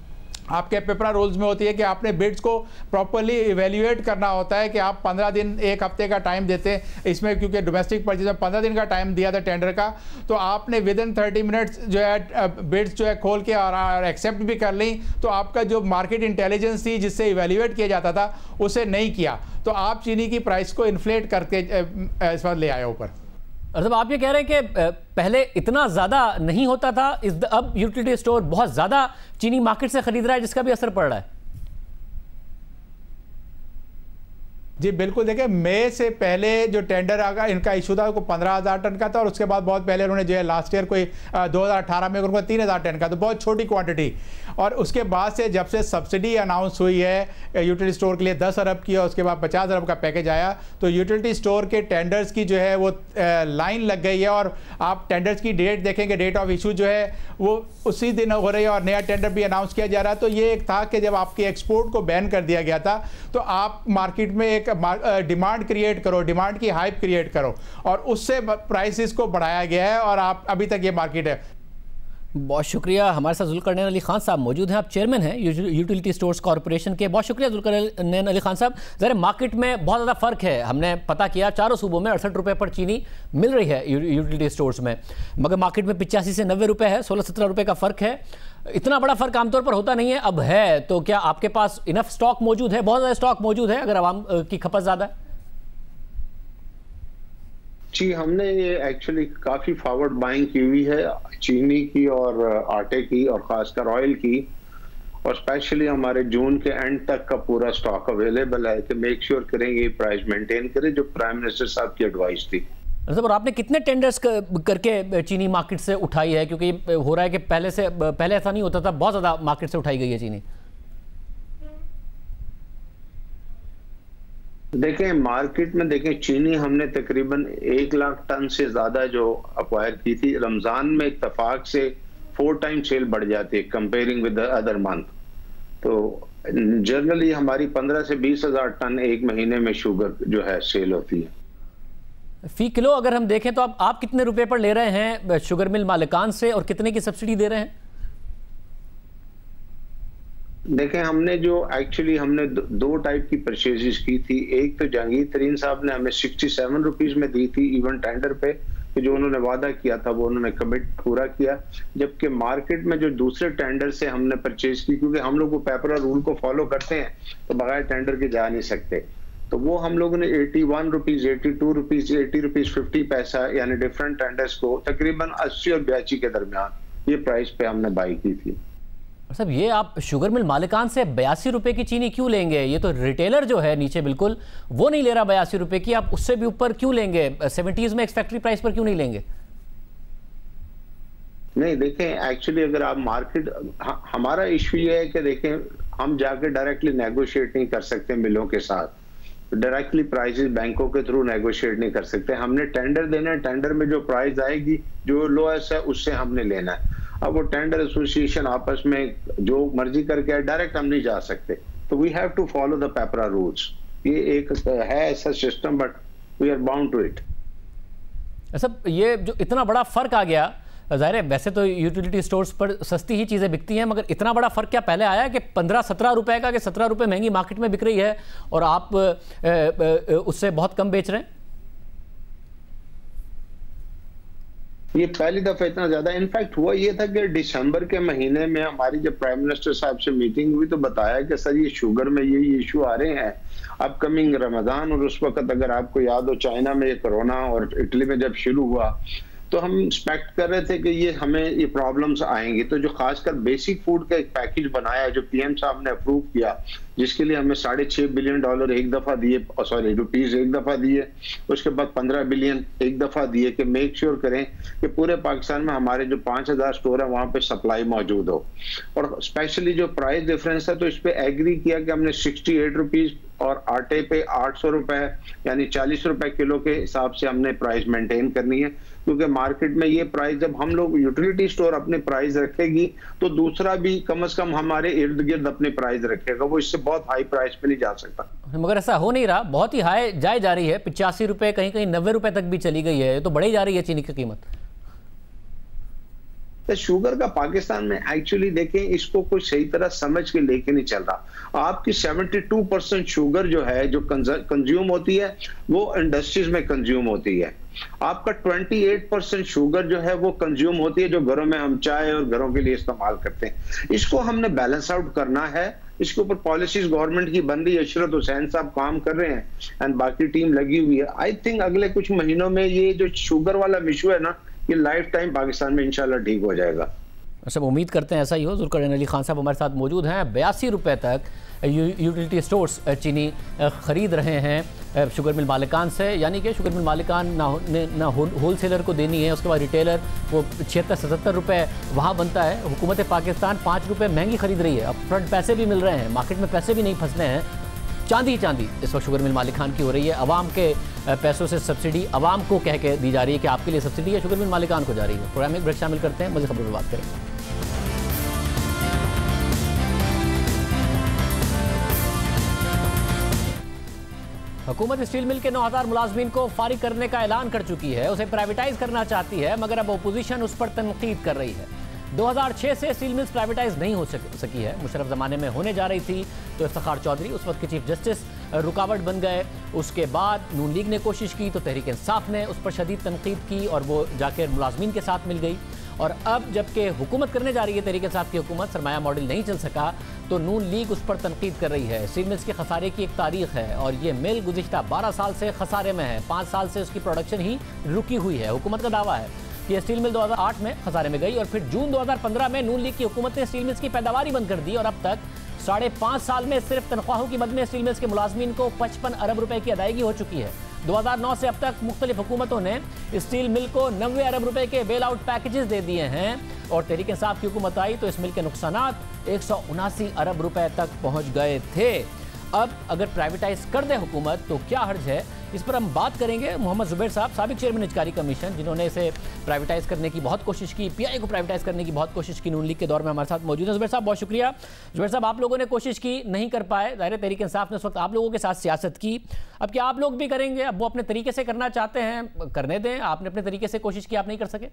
P: आपके पेपरा रोल्स में होती है कि आपने बिड्स को प्रॉपर्ली इवेल्युएट करना होता है कि आप 15 दिन, 1 हफ्ते का टाइम देते हैं इसमें, क्योंकि डोमेस्टिक परचेज में 15 दिन का टाइम दिया था टेंडर का, तो आपने विद इन 30 मिनट्स जो है बिड्स जो है खोल के और एक्सेप्ट भी कर ली, तो आपका जो मार्केट इंटेलिजेंस थी जिससे इवेल्युएट किया जाता था उसे नहीं किया, तो आप चीनी की प्राइस को इन्फ्लेट करके इस बार ले आए ऊपर।
A: और आप ये कह रहे हैं कि पहले इतना ज़्यादा नहीं होता था, अब यूटिलिटी स्टोर बहुत ज़्यादा चीनी मार्केट से खरीद रहा है, जिसका भी असर पड़ रहा है।
P: जी बिल्कुल, देखिए मई से पहले जो टेंडर आगा इनका इशू था वो 15,000 टन का था, और उसके बाद बहुत पहले उन्होंने जो है लास्ट ईयर कोई 2018 में उनको 3,000 टन का, तो बहुत छोटी क्वांटिटी। और उसके बाद से जब से सब्सिडी अनाउंस हुई है यूटिलिटी स्टोर के लिए 10 अरब की, और उसके बाद 50 अरब का पैकेज आया, तो यूटिलिटी स्टोर के टेंडर्स की जो है वो लाइन लग गई है। और आप टेंडर्स की डेट देखेंगे, डेट ऑफ इशू जो है वो उसी दिन हो रही है, और नया टेंडर भी अनाउंस किया जा रहा है। तो ये एक था कि जब आपके एक्सपोर्ट को बैन कर दिया गया था, तो आप मार्केट में एक डिमांड क्रिएट करो, डिमांड की हाइप क्रिएट करो, और उससे प्राइसेस को बढ़ाया गया है, और आप अभी तक ये मार्केट है।
A: बहुत शुक्रिया। हमारे साथ जुल्करनैन अली खान साहब मौजूद हैं, आप चेयरमैन हैं यूटिलिटी स्टोर्स कॉरपोरेशन के। बहुत शुक्रिया जुल्करनैन अली खान साहब। ज़रा मार्केट में बहुत ज़्यादा फ़र्क है, हमने पता किया 4 सूबों में 68 रुपये पर चीनी मिल रही है यूटिलिटी स्टोर्स में, मगर मार्केट में 85 से 90 रुपये है, 16-17 रुपये का फ़र्क है। इतना बड़ा फ़र्क आमतौर पर होता नहीं है, अब है तो क्या आपके पास इनफ स्टॉक मौजूद है? बहुत ज़्यादा स्टॉक मौजूद है अगर आवाम की खपत ज़्यादा है?
Q: जी, हमने ये एक्चुअली काफ़ी फॉरवर्ड बाइंग की हुई है चीनी की और आटे की और ख़ासकर ऑयल की, और स्पेशली हमारे जून के एंड तक का पूरा स्टॉक अवेलेबल है कि मेक श्योर करेंगे प्राइस मेंटेन करें, जो प्राइम मिनिस्टर साहब की एडवाइस थी।
A: और आपने कितने टेंडर्स करके चीनी मार्केट से उठाई है? क्योंकि हो रहा है कि पहले ऐसा नहीं होता था, बहुत ज़्यादा मार्केट से उठाई गई है चीनी।
Q: देखें मार्केट में, देखें चीनी हमने तकरीबन 1 लाख टन से ज्यादा जो अक्वायर की थी। रमजान में इत्तेफाक से 4 टाइम सेल बढ़ जाती है कंपेयरिंग विद अदर मंथ। तो जनरली हमारी 15 से 20 हजार टन एक महीने में शुगर जो है सेल होती है।
A: फी किलो अगर हम देखें तो आप कितने रुपए पर ले रहे हैं शुगर मिल मालिकान से, और कितने की सब्सिडी दे रहे हैं?
Q: देखें हमने जो एक्चुअली हमने 2 टाइप की परचेजेस की थी। एक तो जहांगीर तरीन साहब ने हमें 67 रुपीज में दी थी इवन टेंडर पे, कि जो उन्होंने वादा किया था वो उन्होंने कमिट पूरा किया। जबकि मार्केट में जो दूसरे टेंडर से हमने परचेज की, क्योंकि हम लोग वो पेपरा रूल को फॉलो करते हैं तो बगैर टेंडर के जा नहीं सकते, तो वो हम लोगों ने 81 रुपीज, 82 रुपीज, 80 रुपीज 50 पैसा यानी डिफरेंट टेंडर्स को तकरीबन 80 और 82 के दरमियान ये प्राइस पे हमने बाई की थी।
A: साहब ये आप शुगर मिल मालिकान से 82 रुपए की चीनी क्यों लेंगे? ये तो रिटेलर जो है नीचे बिल्कुल वो नहीं ले रहा 82 रुपए की, आप उससे भी ऊपर क्यों लेंगे? 70s में एक्स फैक्ट्री प्राइस पर क्यों नहीं लेंगे?
Q: नहीं देखें एक्चुअली अगर आप मार्केट, हमारा इशू ये है कि देखें हम जाके डायरेक्टली नेगोशिएट नहीं कर सकते मिलों के साथ, डायरेक्टली प्राइसेस बैंकों के थ्रू नेगोशिएट नहीं कर सकते। हमने टेंडर देना है, टेंडर में जो प्राइस आएगी जो लोएस्ट है उससे हमने लेना है। अब वो टेंडर एसोसिएशन आपस में जो मर्जी करके डायरेक्ट हम नहीं जा सकते, तो we have to follow the proper rules. ये एक है ऐसा system, but we are bound to it.
A: सब ये जो इतना बड़ा फर्क आ गया, जाहिर है वैसे तो यूटिलिटी स्टोर्स पर सस्ती ही चीज़ें बिकती हैं, मगर इतना बड़ा फर्क क्या पहले आया कि 15-17 रुपए का, कि 17 रुपए महंगी मार्केट में बिक रही है और आप उससे बहुत कम बेच रहे हैं?
Q: ये पहली दफा इतना ज्यादा। इनफैक्ट हुआ ये था कि दिसंबर के महीने में हमारी जब प्राइम मिनिस्टर साहब से मीटिंग हुई तो बताया कि सर ये शुगर में ये इशू आ रहे हैं अपकमिंग रमजान, और उस वक्त अगर आपको याद हो चाइना में ये कोरोना और इटली में जब शुरू हुआ तो हम एक्सपेक्ट कर रहे थे कि ये हमें ये प्रॉब्लम्स आएंगी। तो जो खासकर बेसिक फूड का एक पैकेज बनाया जो पीएम साहब ने अप्रूव किया, जिसके लिए हमें $6.5 बिलियन एक दफा दिए, सॉरी रुपीज एक दफा दिए, उसके बाद 15 बिलियन एक दफा दिए कि मेक श्योर करें कि पूरे पाकिस्तान में हमारे जो 5000 स्टोर है वहां पे सप्लाई मौजूद हो। और स्पेशली जो प्राइस डिफरेंस है तो इस पे एग्री किया कि हमने 68 रुपीज और आटे पे 800 रुपए यानी 40 रुपए किलो के हिसाब से हमने प्राइस मेंटेन करनी है, क्योंकि मार्केट में ये प्राइस जब हम लोग यूटिलिटी स्टोर अपने प्राइस रखेगी तो दूसरा भी कम से कम हमारे इर्द गिर्द अपने प्राइस रखेगा, वो इससे बहुत हाई प्राइस पे नहीं जा सकता।
A: मगर ऐसा हो नहीं रहा, बहुत ही हाई जाए जा रही है, 85 रुपए, कहीं कहीं 90 रुपए तक भी चली गई है, तो बढ़ी जा रही है चीनी की कीमत।
Q: तो शुगर का पाकिस्तान में एक्चुअली देखें इसको कोई सही तरह समझ के लेके नहीं चल रहा। आपकी 72% शुगर जो है जो कंज्यूम होती है वो इंडस्ट्रीज में कंज्यूम होती है। आपका 28% शुगर जो है वो कंज्यूम होती है जो घरों में हम चाय और घरों के लिए इस्तेमाल करते हैं। इसको हमने बैलेंस आउट करना है इसके ऊपर पॉलिसीज गवर्नमेंट की बन रही है, इशरत हुसैन साहब काम कर रहे हैं एंड बाकी टीम लगी हुई है। आई थिंक अगले कुछ महीनों में ये जो शुगर वाला इशू है ना, ये लाइफ टाइम पाकिस्तान में इंशाल्लाह ठीक हो जाएगा।
A: सब उम्मीद करते हैं ऐसा ही हो। जुल्फकार अली खान साहब हमारे साथ मौजूद हैं। 82 रुपये तक यूटिलिटी स्टोर्स चीनी ख़रीद रहे हैं शुगर मिल मालिकान से, यानी कि शुगर मिल मालिकान ना होल सेलर को देनी है, उसके बाद रिटेलर वो 76-77 रुपये वहाँ बनता है। हुकूमत पाकिस्तान 5 रुपये महंगी ख़रीद रही है, अब फ्रंट पैसे भी मिल रहे हैं, मार्केट में पैसे भी नहीं फंसने हैं। चांदी इस वक्त शुगर मिल मालिकान की हो रही है। अवाम के पैसों से सब्सिडी अवाम को कह के दी जा रही है कि आपके लिए सब्सिडी है, शुगर मिल मालिकान को जा रही है। प्रोग्राम में ब्रेक शामिल करते हैं, मज़ीद खबरों पर बात करेंगे। हुकूमत स्टील मिल के 9000 मुलाजमीन को फारिग करने का ऐलान कर चुकी है, उसे प्राइवेटाइज करना चाहती है, मगर अब अपोजिशन उस पर तनकीद कर रही है। 2006 से स्टील मिल्स प्राइवेटाइज नहीं हो सकी है। मुशर्रफ ज़माने में होने जा रही थी तो इफ्तिखार चौधरी उस वक्त के चीफ जस्टिस रुकावट बन गए। उसके बाद नून लीग ने कोशिश की तो तहरीक इंसाफ ने उस पर शदीद तनकीद की और वो जाकर मुलाजमीन के साथ मिल गई। और अब जबकि हुकूमत करने जा रही है तहरीक इंसाफ की हुकूमत, सरमाया मॉडल नहीं चल सका तो नून लीग उस पर तनकीद कर रही है। स्टील मिल्स के खसारे की एक तारीख है और ये मिल गुज़िश्ता 12 साल से खसारे में है। 5 साल से उसकी प्रोडक्शन ही रुकी हुई है। हुकूमत का दावा है कि स्टील मिल 2008 में खसारे में गई और फिर जून 2015 में नून लीग की हुकूमत ने स्टील मिल्स की पैदावार बंद कर दी और अब तक 5.5 साल में सिर्फ तनख्वाहों की मद में स्टील मिल्स के मुलाजमीन को 55 अरब रुपए की अदायगी हो चुकी है। 2009 से अब तक मुख्तलिफ हुकूमतों ने स्टील मिल को 90 अरब रुपए के बेल आउट पैकेजेस दे दिए हैं और तहरीक इंसाफ की हुकूमत आई तो इस मिल के नुकसानात 179 अरब रुपए तक पहुंच गए थे। अब अगर प्राइवेटाइज कर दे हुकूमत तो क्या हर्ज है, इस पर हम बात करेंगे। मोहम्मद जुबैर साहब, साबिक चेयरमैन निजकारी कमीशन, जिन्होंने इसे प्राइवेटाइज करने की बहुत कोशिश की, पीआई को प्राइवेटाइज करने की बहुत कोशिश की नून लीग के दौर में, हमारे साथ मौजूद है। जुबैर साहब बहुत शुक्रिया। जुबैर साहब, आप लोगों ने कोशिश की, नहीं कर पाए, ज़ाहिर तहरीक इंसाफ ने उस वक्त आप लोगों के साथ सियासत की, अब क्या आप लोग भी करेंगे? अब वो अपने तरीके से करना चाहते हैं, करने दें, आपने अपने तरीके से कोशिश की, आप नहीं कर सके।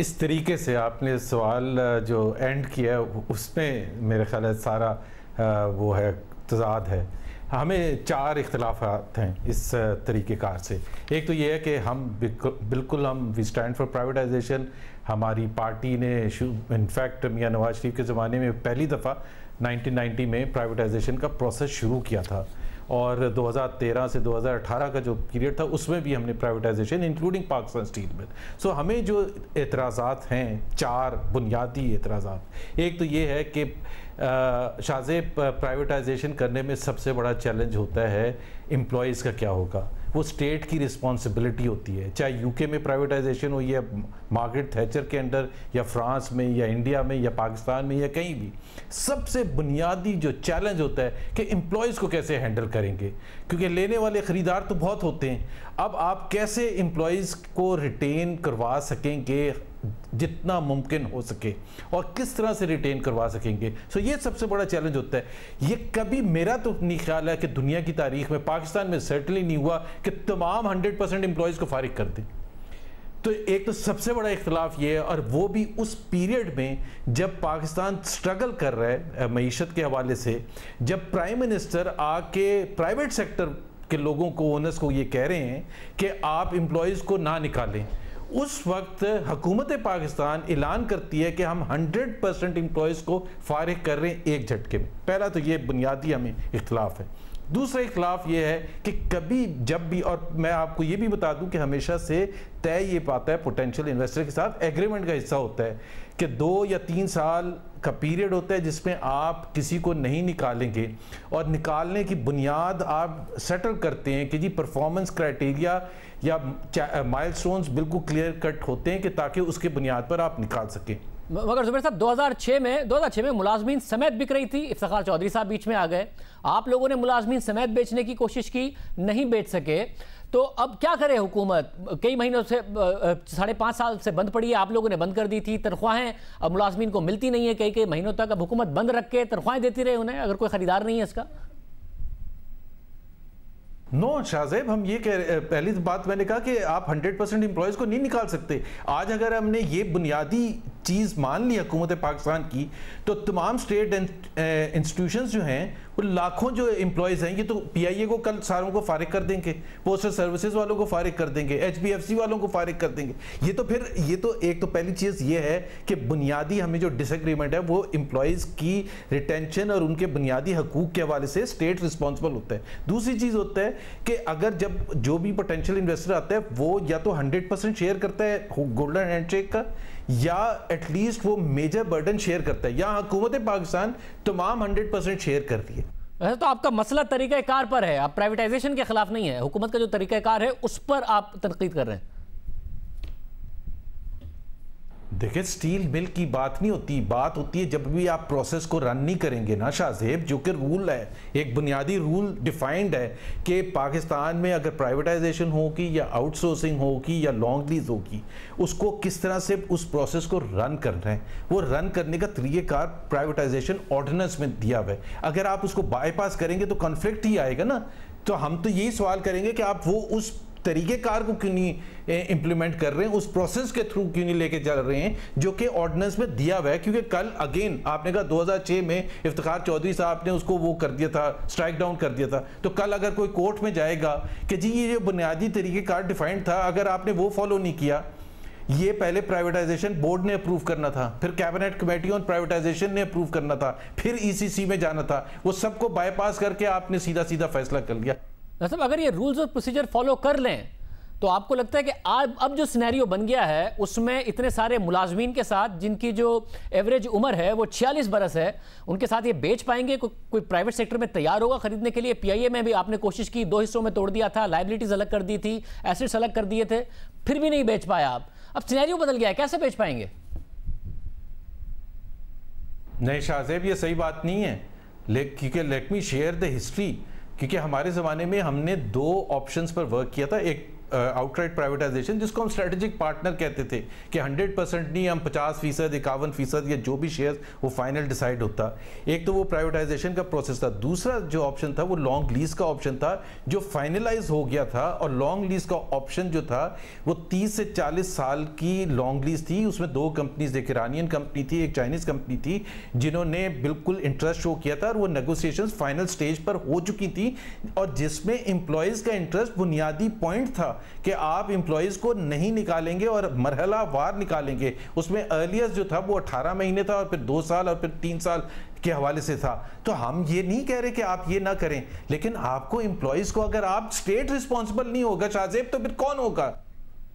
R: इस तरीके से आपने सवाल जो एंड किया है उसमें मेरे ख्याल है सारा वो है तजाद है। हमें 4 इख्तलाफात हैं इस तरीक़ेकार से। एक तो ये है कि हम बिल्कुल वी स्टैंड फॉर प्राइवेटाइजेशन। हमारी पार्टी ने इनफैक्ट मियां नवाज शरीफ के ज़माने में पहली दफ़ा 1990 में प्राइवेटाइजेशन का प्रोसेस शुरू किया था और 2013 से 2018 का जो पीरियड था उसमें भी हमने privatisation including Pakistan steel mill. So हमें जो एतराज़ात हैं 4 बुनियादी एतराज़ात, एक तो ये है कि शाज़ेब प्राइवेटाइजेशन करने में सबसे बड़ा चैलेंज होता है एम्प्लॉयज़ का क्या होगा। वो स्टेट की रिस्पॉन्सिबिलिटी होती है, चाहे यूके में प्राइवेटाइजेशन हो या मार्गरेट थैचर के अंडर या फ्रांस में या इंडिया में या पाकिस्तान में या कहीं भी। सबसे बुनियादी जो चैलेंज होता है कि एम्प्लॉयज़ को कैसे हैंडल करेंगे, क्योंकि लेने वाले ख़रीदार तो बहुत होते हैं। अब आप कैसे एम्प्लॉयज़ को रिटेन करवा सकेंगे जितना मुमकिन हो सके और किस तरह से रिटेन करवा सकेंगे। सो ये सबसे बड़ा चैलेंज होता है। ये कभी मेरा तो नहीं ख्याल है कि दुनिया की तारीख में, पाकिस्तान में सर्टनली नहीं हुआ कि तमाम 100% एम्प्लॉयज़ को फारिग कर दें। तो एक तो सबसे बड़ा इख्तलाफ ये है, और वो भी उस पीरियड में जब पाकिस्तान स्ट्रगल कर रहा है मईशत के हवाले से, जब प्राइम मिनिस्टर आके प्राइवेट सेक्टर के लोगों को, ओनर्स को ये कह रहे हैं कि आप एम्प्लॉयज़ को ना निकालें। उस वक्त हुकूमत पाकिस्तान ऐलान करती है कि हम 100% एम्प्लॉयज़ को फारिग कर रहे हैं एक झटके में। पहला तो ये बुनियादी हमें इख्तलाफ है। दूसरा इख्तलाफ ये है कि कभी जब भी, और मैं आपको ये भी बता दूं कि हमेशा से तय ये पाता है पोटेंशियल इन्वेस्टर के साथ, एग्रीमेंट का हिस्सा होता है कि 2 या 3 साल का पीरियड होता है जिसमें आप किसी को नहीं निकालेंगे और निकालने की बुनियाद आप सेटल करते हैं कि जी परफॉर्मेंस क्राइटेरिया या माइलस्टोन्स बिल्कुल क्लियर कट होते हैं कि ताकि उसके बुनियाद पर आप निकाल सकें।
A: मगर जुबैर साहब 2006 में मुलाजमीन समेत बिक रही थी, इफ्तिखार चौधरी साहब बीच में आ गए, आप लोगों ने मुलाजमीन समेत बेचने की कोशिश की, नहीं बेच सके, तो अब क्या करे हुकूमत? कई महीनों से 5.5 साल से बंद पड़ी है, आप लोगों ने बंद कर दी थी, तनख्वाहें अब मुलाजमीन को मिलती नहीं है कई महीनों तक, अब हुकूमत बंद रख के तनख्वाहें देती रहे उन्हें अगर कोई खरीदार नहीं है इसका।
R: नो शाहजेब, हम ये पहली बात मैंने कहा कि आप 100% एम्प्लॉयज़ को नहीं निकाल सकते। आज अगर हमने ये बुनियादी चीज़ मान ली हुकूमत पाकिस्तान की, तो तमाम स्टेट इंस्टीट्यूशंस जो हैं वो लाखों जो एम्प्लॉयज़ हैं, ये तो PIA को कल सारों को फारिग कर देंगे, पोस्टल सर्विसेज वालों को फारिग कर देंगे, HBFC वालों को फारिग कर देंगे। ये तो एक तो पहली चीज़ ये है कि बुनियादी हमें जो डिसएग्रीमेंट है वो एम्प्लॉयज़ की रिटेंशन और उनके बुनियादी हकूक़ के हवाले से स्टेट रिस्पॉन्सिबल होता है। दूसरी चीज़ होता है कि अगर जब जो भी पोटेंशियल इन्वेस्टर आता है वो या तो 100% शेयर करता है गोल्डन हैंडशेक का, या एटलीस्ट वो मेजर बर्डन शेयर करता है, या हुकूमत पाकिस्तान तमाम 100% शेयर कर रही है।
A: वैसे तो आपका मसला तरीक़ाकार पर है, आप प्राइवेटाइजेशन के खिलाफ नहीं है, हुकूमत का जो तरीक़ाकार है उस पर आप तनकीद कर रहे हैं।
R: देखिए, स्टील मिल की बात नहीं होती, बात होती है जब भी आप प्रोसेस को रन नहीं करेंगे ना शाहजेब, जो कि रूल है, एक बुनियादी रूल डिफाइंड है कि पाकिस्तान में अगर प्राइवेटाइजेशन होगी या आउटसोर्सिंग होगी या लॉन्ग लीज होगी, उसको किस तरह से उस प्रोसेस को रन कर रहे हैं, वो रन करने का तरीक़ेकार प्राइवेटाइजेशन ऑर्डिनेंस में दिया हुआ है। अगर आप उसको बाईपास करेंगे तो कॉन्फ्लिक्ट ही आएगा ना। तो हम तो यही सवाल करेंगे कि आप वो उस तरीक़ेकार को क्यों नहीं इंप्लीमेंट कर रहे हैं, उस प्रोसेस के थ्रू क्यों नहीं लेके चल रहे हैं जो कि ऑर्डिनेंस में दिया हुआ है। क्योंकि कल अगेन आपने कहा 2006 में इफ्तिखार चौधरी साहब ने उसको वो कर दिया था, स्ट्राइक डाउन कर दिया था। तो कल अगर कोई कोर्ट में जाएगा कि जी ये जो बुनियादी तरीक़ेकार डिफाइंड था, अगर आपने वो फॉलो नहीं किया, ये पहले प्राइवेटाइजेशन बोर्ड ने अप्रूव करना था, फिर कैबिनेट कमेटी ऑन प्राइवेटाइजेशन ने अप्रूव करना था, फिर ECC में जाना था, वो सबको बाईपास करके आपने सीधा सीधा फैसला कर लिया।
A: मतलब अगर ये रूल्स और प्रोसीजर फॉलो कर लें तो आपको लगता है कि अब जो सिनेरियो बन गया है उसमें इतने सारे मुलाजमीन के साथ जिनकी जो एवरेज उम्र है वो 46 बरस है, उनके साथ ये बेच पाएंगे? कोई प्राइवेट सेक्टर में तैयार होगा खरीदने के लिए? PIA में भी आपने कोशिश की, 2 हिस्सों में तोड़ दिया था, लाइबिलिटीज अलग कर दी थी, एसेट्स अलग कर दिए थे, फिर भी नहीं बेच पाया आप। अब सिनेरियो बदल गया है, कैसे बेच पाएंगे?
R: नहीं शाहजेब, ये सही बात नहीं है, क्योंकि let me share the history. क्योंकि हमारे ज़माने में हमने 2 ऑप्शंस पर वर्क किया था। एक आउटराइट प्राइवेटाइजेशन, जिसको हम स्ट्रेटेजिक पार्टनर कहते थे कि 100% नहीं, हम 50%, 51% या जो भी शेयर वो फाइनल डिसाइड होता। एक तो वो प्राइवेटाइजेशन का प्रोसेस था। दूसरा जो ऑप्शन था वो लॉन्ग लीज का ऑप्शन था, जो फाइनलाइज हो गया था। और लॉन्ग लीज का ऑप्शन जो था वो 30 से 40 साल की लॉन्ग लीज थी। उसमें 2 कंपनीज, एक ईरानियन कंपनी थी, एक चाइनीज़ कंपनी थी, जिन्होंने बिल्कुल इंटरेस्ट शो किया था और वो नेगोशिएशंस फाइनल स्टेज पर हो चुकी थी, और जिसमें एम्प्लॉयज़ का इंटरेस्ट बुनियादी पॉइंट था कि आप एम्प्लॉयज़ को नहीं निकालेंगे और मरहला वार निकालेंगे। उसमें अर्लियस्ट जो था वो 18 महीने था, और फिर 2 साल और फिर 3 साल के हवाले से था। तो हम ये नहीं कह रहे कि आप ये ना करें, लेकिन आपको एम्प्लॉयज़ को, अगर आप स्टेट रिस्पॉन्सिबल नहीं होगा शाहजेब, तो फिर कौन होगा?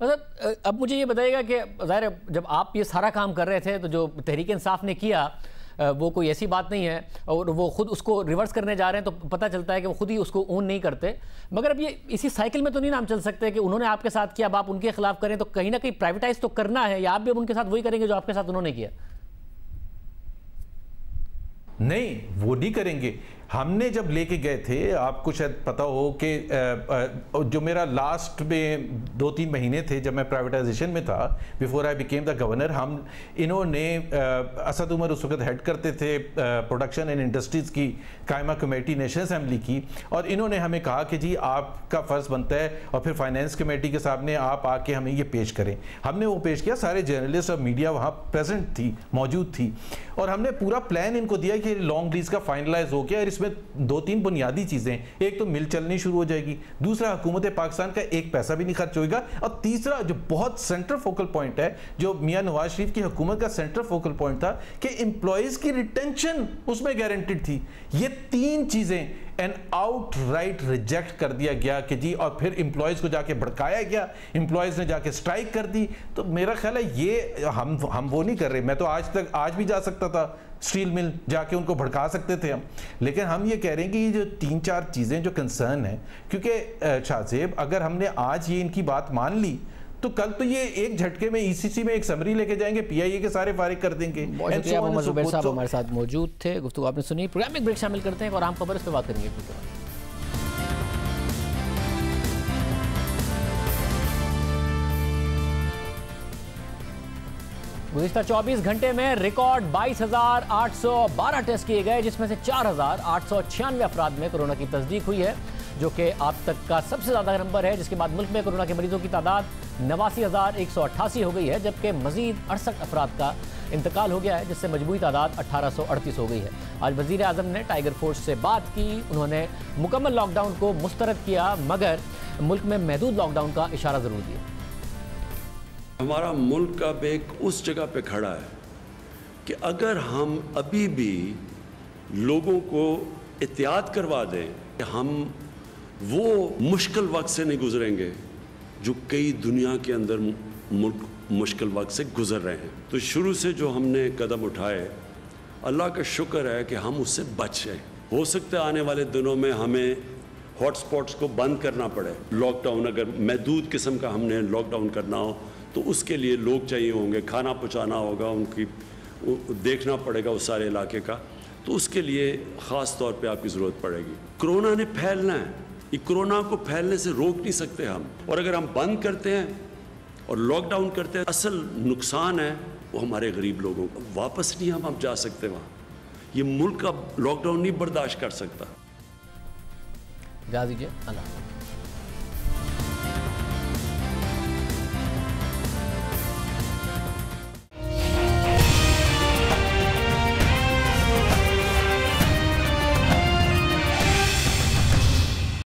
A: मतलब अब मुझे ये बताइएगा कि ज़ाहिर है जब आप ये सारा काम कर रहे थे तो जो तहरीक इंसाफ ने किया वो कोई ऐसी बात नहीं है, और वो खुद उसको रिवर्स करने जा रहे हैं तो पता चलता है कि वो खुद ही उसको ओन नहीं करते। मगर अब ये इसी साइकिल में तो नहीं नाम चल सकते कि उन्होंने आपके साथ किया, अब आप उनके खिलाफ करें, तो कहीं ना कहीं प्राइवेटाइज तो करना है, या आप भी अब उनके साथ वही करेंगे जो आपके साथ उन्होंने किया?
R: नहीं, वो नहीं करेंगे। हमने जब लेके गए थे, आपको शायद पता हो कि जो मेरा लास्ट में 2-3 महीने थे जब मैं प्राइवेटाइजेशन में था, before I became the governor, हम इन्होंने असद उमर उस वक्त हेड करते थे प्रोडक्शन एंड इंडस्ट्रीज़ की कायमा कमेटी नेशनल असेंबली की, और इन्होंने हमें कहा कि जी आपका फ़र्ज़ बनता है, और फिर फाइनेंस कमेटी के सामने आप आके हमें ये पेश करें। हमने वो पेश किया, सारे जर्नलिस्ट और मीडिया वहाँ प्रेजेंट थी, मौजूद थी, और हमने पूरा प्लान इनको दिया कि लॉन्ग लीज का फाइनलाइज हो गया, और इसमें 2-3 बुनियादी चीजें, एक तो मिल चलनी शुरू हो जाएगी, दूसरा हुकूमत पाकिस्तान का एक पैसा भी नहीं खर्च होगा, और तीसरा जो बहुत सेंट्रल फोकल पॉइंट है, जो मियां नवाज शरीफ की हुकूमत का सेंट्रल फोकल पॉइंट था, कि एम्प्लॉयज की रिटेंशन उसमें गारंटीड थी। ये 3 चीजें एंड आउटराइट रिजेक्ट कर दिया गया कि जी, और फिर एम्प्लॉयज को जाके भड़काया गया, एम्प्लॉयज ने जाके स्ट्राइक कर दी। तो मेरा ख्याल है ये हम वो नहीं कर रहे। मैं तो आज भी जा सकता था स्टील मिल, जाके उनको भड़का सकते थे हम, लेकिन हम ये कह रहे हैं कि ये जो 3-4 चीज़ें जो कंसर्न है, क्योंकि शाहजेब अगर हमने आज ये इनकी बात मान ली तो कल तो ये एक झटके में ECC में एक समरी लेके जाएंगे, PIA के सारे फारिग कर देंगे।
A: जुबैर साहब हमारे साथ मौजूद थे, गुफ्तगू आपने सुनी। प्रोग्राम में ब्रेक शामिल करते हैं और आम खबर इस पर बात करेंगे। गुज़िश्ता 24 घंटे में रिकॉर्ड 22,812 टेस्ट किए गए, जिसमें से 4,896 अफराद में कोरोना की तस्दीक हुई है, जो कि अब तक का सबसे ज़्यादा नंबर है। जिसके बाद मुल्क में कोरोना के मरीजों की तादाद 89,188 हो गई है, जबकि मजीद 68 अफराद का इंतकाल हो गया है, जिससे मजमूई तादाद 1,838 हो गई है। आज वज़ीर आज़म ने टाइगर फोर्स से बात की। उन्होंने मुकम्मल लॉकडाउन को मुस्तरद किया, मगर मुल्क में महदूद लॉकडाउन का इशारा ज़रूर दिया।
S: हमारा मुल्क अब एक उस जगह पे खड़ा है कि अगर हम अभी भी लोगों को एहतियात करवा दें कि हम वो मुश्किल वक्त से नहीं गुजरेंगे जो कई दुनिया के अंदर मुल्क मुश्किल वक्त से गुजर रहे हैं। तो शुरू से जो हमने कदम उठाए, अल्लाह का शुक्र है कि हम उससे बच गए। हो सकता है आने वाले दिनों में हमें हॉटस्पॉट्स को बंद करना पड़े। लॉकडाउन अगर महदूद किस्म का हमने लॉकडाउन करना हो तो उसके लिए लोग चाहिए होंगे, खाना पहुँचाना होगा, उनकी देखना पड़ेगा उस सारे इलाके का, तो उसके लिए ख़ास तौर पे आपकी ज़रूरत पड़ेगी। कोरोना ने फैलना है, ये कोरोना को फैलने से रोक नहीं सकते हम, और अगर हम बंद करते हैं और लॉकडाउन करते हैं, असल नुकसान है वो हमारे गरीब लोगों को। वापस नहीं हम जा सकते वहाँ, ये मुल्क अब लॉकडाउन नहीं बर्दाश्त कर सकता।
A: इजाज़त दीजिए, अल्लाह।